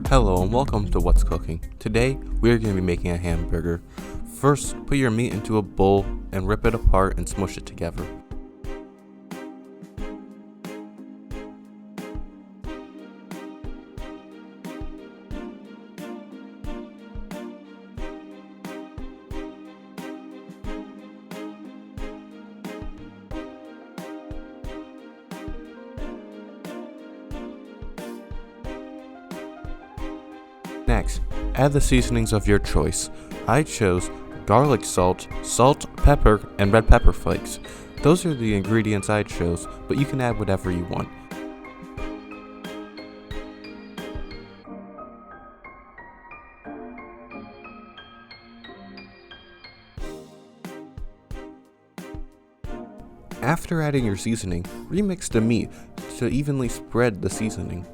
Hello and welcome to What's Cooking. Today, we're going to be making a hamburger. First, put your meat into a bowl and rip it apart and smush it together. Next, add the seasonings of your choice. I chose garlic salt, pepper, and red pepper flakes. Those are the ingredients I chose, but you can add whatever you want. After adding your seasoning, remix the meat to evenly spread the seasoning.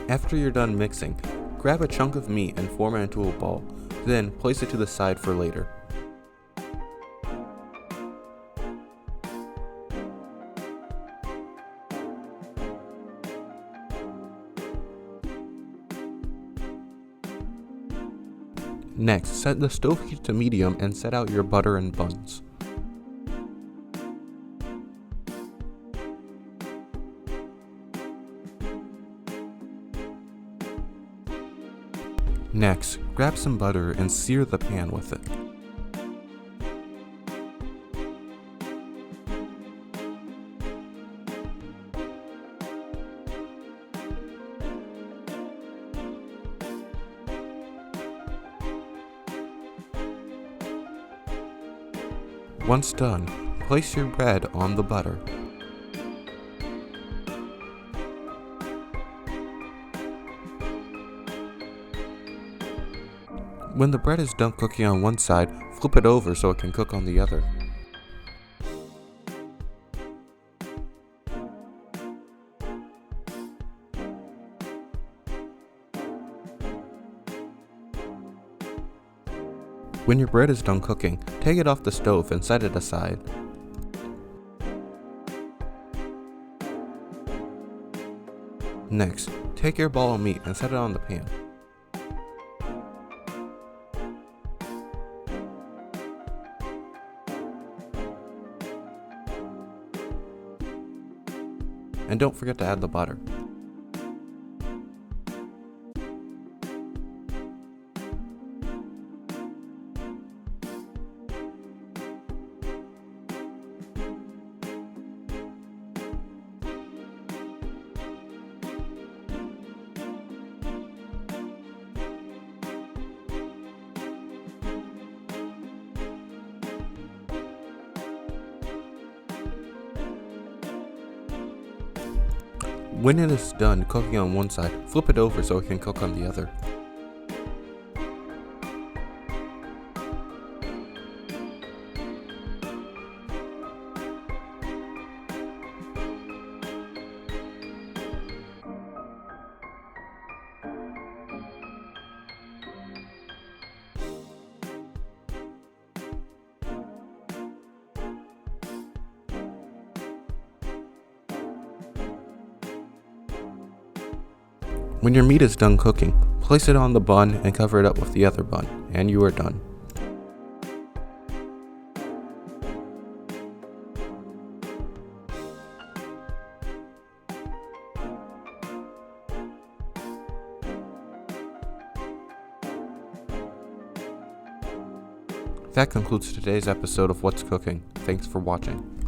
After you're done mixing, grab a chunk of meat and form it into a ball, then place it to the side for later. Next, set the stove heat to medium and set out your butter and buns. Next, grab some butter and sear the pan with it. Once done, place your bread on the butter. When the bread is done cooking on one side, flip it over so it can cook on the other. When your bread is done cooking, take it off the stove and set it aside. Next, take your ball of meat and set it on the pan. And don't forget to add the butter. When it is done cooking on one side, flip it over so it can cook on the other. When your meat is done cooking, place it on the bun and cover it up with the other bun, and you are done. That concludes today's episode of What's Cooking. Thanks for watching.